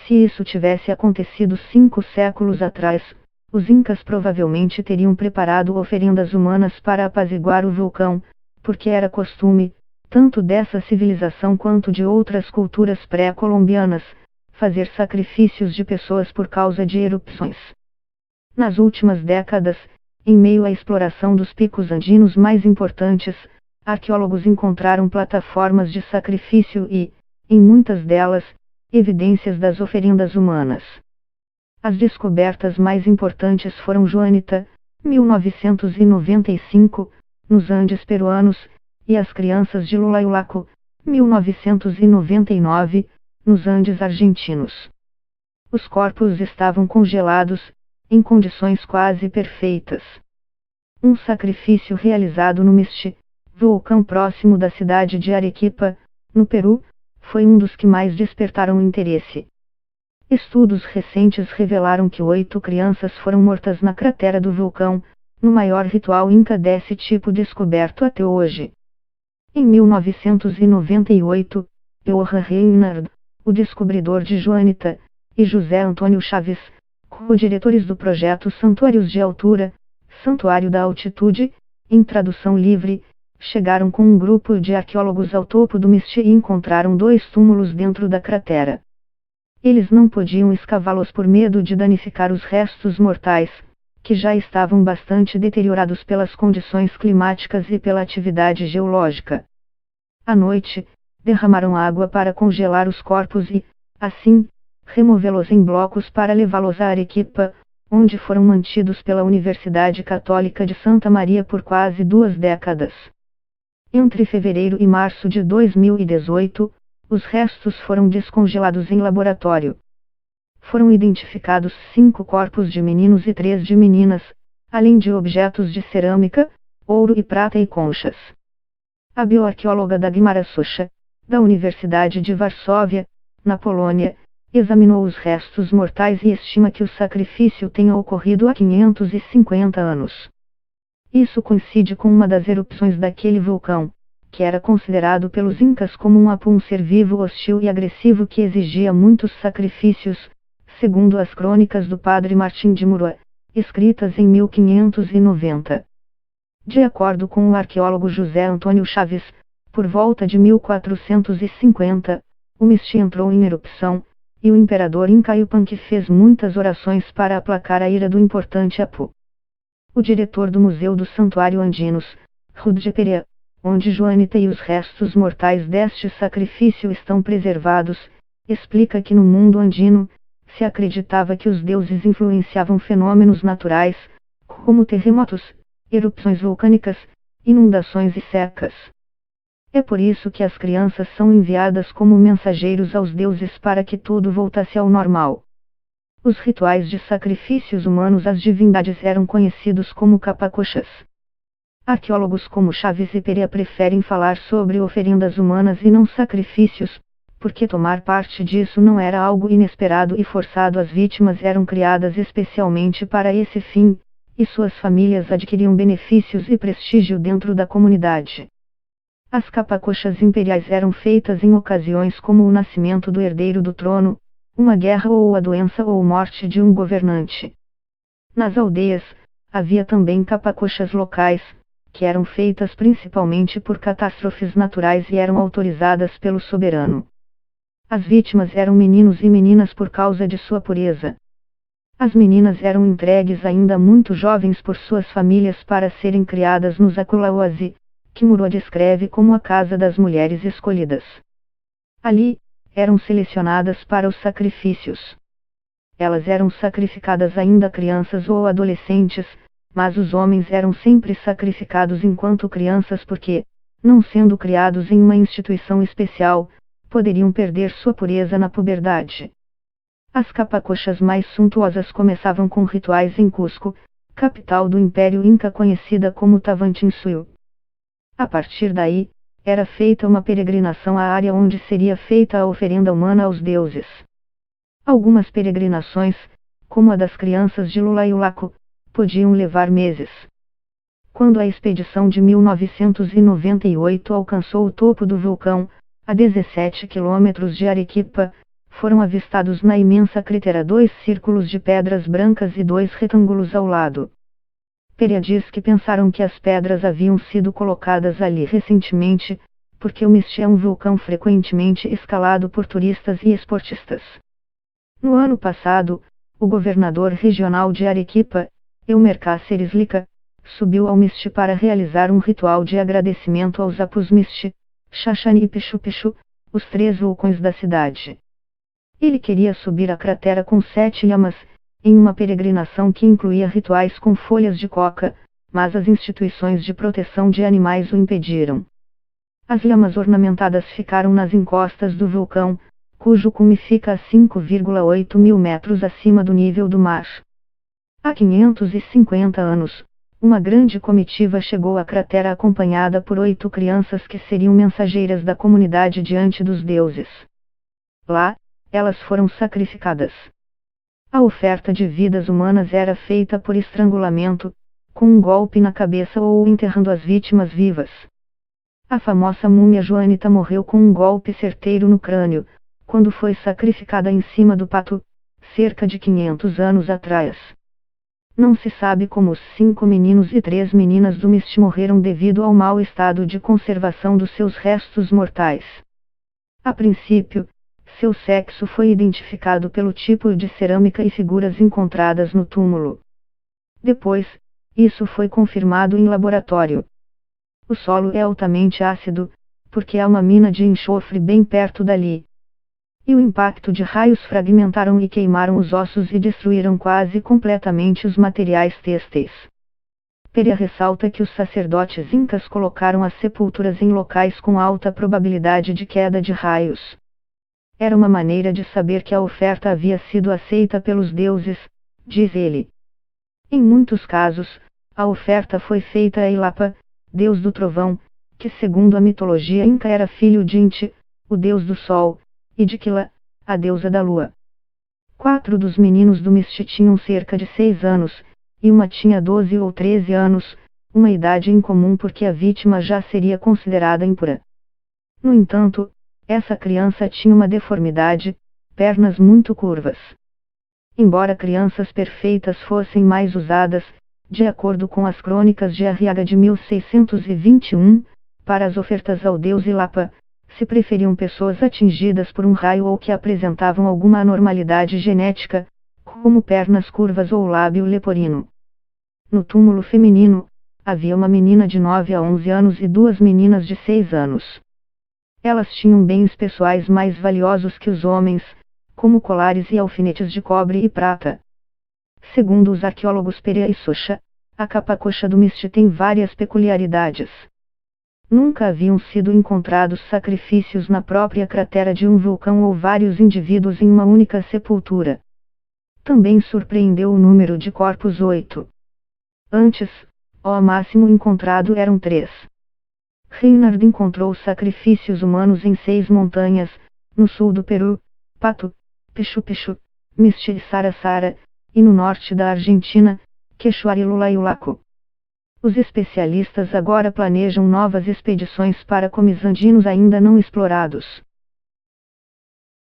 Se isso tivesse acontecido 5 séculos atrás, os incas provavelmente teriam preparado oferendas humanas para apaziguar o vulcão, porque era costume, tanto dessa civilização quanto de outras culturas pré-colombianas, fazer sacrifícios de pessoas por causa de erupções. Nas últimas décadas, em meio à exploração dos picos andinos mais importantes, arqueólogos encontraram plataformas de sacrifício e, em muitas delas, evidências das oferendas humanas. As descobertas mais importantes foram Joanita, 1995, nos Andes peruanos, e as Crianças de Lulaiulaco, 1999, nos Andes argentinos. Os corpos estavam congelados, em condições quase perfeitas. Um sacrifício realizado no Misti, vulcão próximo da cidade de Arequipa, no Peru, foi um dos que mais despertaram interesse. Estudos recentes revelaram que 8 crianças foram mortas na cratera do vulcão, no maior ritual inca desse tipo descoberto até hoje. Em 1998, Johann Reinhard, o descobridor de Joanita, e José Antônio Chaves, co-diretores do projeto Santuários de Altura, Santuário da Altitude, em tradução livre, chegaram com um grupo de arqueólogos ao topo do Misti e encontraram 2 túmulos dentro da cratera. Eles não podiam escavá-los por medo de danificar os restos mortais, que já estavam bastante deteriorados pelas condições climáticas e pela atividade geológica. À noite, derramaram água para congelar os corpos e, assim, removê-los em blocos para levá-los a Arequipa, onde foram mantidos pela Universidade Católica de Santa Maria por quase 2 décadas. Entre fevereiro e março de 2018, os restos foram descongelados em laboratório. Foram identificados 5 corpos de meninos e 3 de meninas, além de objetos de cerâmica, ouro e prata e conchas. A bioarqueóloga Dagmara Socha, da Universidade de Varsóvia, na Polônia, examinou os restos mortais e estima que o sacrifício tenha ocorrido há 550 anos. Isso coincide com uma das erupções daquele vulcão, que era considerado pelos incas como um ser vivo hostil e agressivo que exigia muitos sacrifícios, segundo as crônicas do padre Martim de Murua, escritas em 1590. De acordo com o arqueólogo José Antônio Chaves, por volta de 1450, o Misti entrou em erupção, e o imperador Inca Yupanqui fez muitas orações para aplacar a ira do importante Apu. O diretor do Museu do Santuário Andinos, Rudge Perea, onde Joanita e os restos mortais deste sacrifício estão preservados, explica que no mundo andino, se acreditava que os deuses influenciavam fenômenos naturais, como terremotos, erupções vulcânicas, inundações e secas. É por isso que as crianças são enviadas como mensageiros aos deuses para que tudo voltasse ao normal. Os rituais de sacrifícios humanos às divindades eram conhecidos como capacochas. Arqueólogos como Chaves e Perea preferem falar sobre oferendas humanas e não sacrifícios, porque tomar parte disso não era algo inesperado e forçado. As vítimas eram criadas especialmente para esse fim, e suas famílias adquiriam benefícios e prestígio dentro da comunidade. As capacochas imperiais eram feitas em ocasiões como o nascimento do herdeiro do trono, uma guerra ou a doença ou morte de um governante. Nas aldeias, havia também capacochas locais, que eram feitas principalmente por catástrofes naturais e eram autorizadas pelo soberano. As vítimas eram meninos e meninas por causa de sua pureza. As meninas eram entregues ainda muito jovens por suas famílias para serem criadas nos Akulawasi, que Murua descreve como a casa das mulheres escolhidas. Ali, eram selecionadas para os sacrifícios. Elas eram sacrificadas ainda crianças ou adolescentes, mas os homens eram sempre sacrificados enquanto crianças porque, não sendo criados em uma instituição especial, poderiam perder sua pureza na puberdade. As capacochas mais suntuosas começavam com rituais em Cusco, capital do Império Inca conhecida como Tawantinsuyo. A partir daí, era feita uma peregrinação à área onde seria feita a oferenda humana aos deuses. Algumas peregrinações, como a das crianças de Lulaiulaco, podiam levar meses. Quando a expedição de 1998 alcançou o topo do vulcão, a 17 quilômetros de Arequipa, foram avistados na imensa cratera 2 círculos de pedras brancas e 2 retângulos ao lado. Perea diz que pensaram que as pedras haviam sido colocadas ali recentemente, porque o Misty é um vulcão frequentemente escalado por turistas e esportistas. No ano passado, o governador regional de Arequipa, Elmer Cáceres Lica, subiu ao Misty para realizar um ritual de agradecimento aos Apus Misty, Xaxani e Pichu Pichu, os 3 vulcões da cidade. Ele queria subir a cratera com 7 lhamas, em uma peregrinação que incluía rituais com folhas de coca, mas as instituições de proteção de animais o impediram. As lhamas ornamentadas ficaram nas encostas do vulcão, cujo cume fica a 5,8 mil metros acima do nível do mar. Há 550 anos, uma grande comitiva chegou à cratera acompanhada por 8 crianças que seriam mensageiras da comunidade diante dos deuses. Lá, elas foram sacrificadas. A oferta de vidas humanas era feita por estrangulamento, com um golpe na cabeça ou enterrando as vítimas vivas. A famosa múmia joanita morreu com um golpe certeiro no crânio, quando foi sacrificada em cima do pato, cerca de 500 anos atrás. Não se sabe como os 5 meninos e 3 meninas do Misty morreram devido ao mau estado de conservação dos seus restos mortais. A princípio, seu sexo foi identificado pelo tipo de cerâmica e figuras encontradas no túmulo. Depois, isso foi confirmado em laboratório. O solo é altamente ácido, porque há uma mina de enxofre bem perto dali. E o impacto de raios fragmentaram e queimaram os ossos e destruíram quase completamente os materiais têxteis. Perea ressalta que os sacerdotes incas colocaram as sepulturas em locais com alta probabilidade de queda de raios. Era uma maneira de saber que a oferta havia sido aceita pelos deuses, diz ele. Em muitos casos, a oferta foi feita a Ilapa, deus do trovão, que segundo a mitologia inca era filho de Inti, o deus do sol, e de Quila, a deusa da lua. 4 dos meninos do Misty tinham cerca de 6 anos, e uma tinha 12 ou 13 anos, uma idade incomum porque a vítima já seria considerada impura. No entanto, essa criança tinha uma deformidade, pernas muito curvas. Embora crianças perfeitas fossem mais usadas, de acordo com as crônicas de Arriaga de 1621, para as ofertas ao deus Ilapa, se preferiam pessoas atingidas por um raio ou que apresentavam alguma anormalidade genética, como pernas curvas ou lábio leporino. No túmulo feminino, havia uma menina de 9 a 11 anos e 2 meninas de 6 anos. Elas tinham bens pessoais mais valiosos que os homens, como colares e alfinetes de cobre e prata. Segundo os arqueólogos Perea e Socha, a capa coxa do Misty tem várias peculiaridades. Nunca haviam sido encontrados sacrifícios na própria cratera de um vulcão ou vários indivíduos em uma única sepultura. Também surpreendeu o número de corpos 8. Antes, o máximo encontrado eram 3. Reinhard encontrou sacrifícios humanos em 6 montanhas, no sul do Peru, Pato, Pichu Pichu, Misty e Sarasara, e no norte da Argentina, Quechua e Ulaco. Os especialistas agora planejam novas expedições para comis andinos ainda não explorados.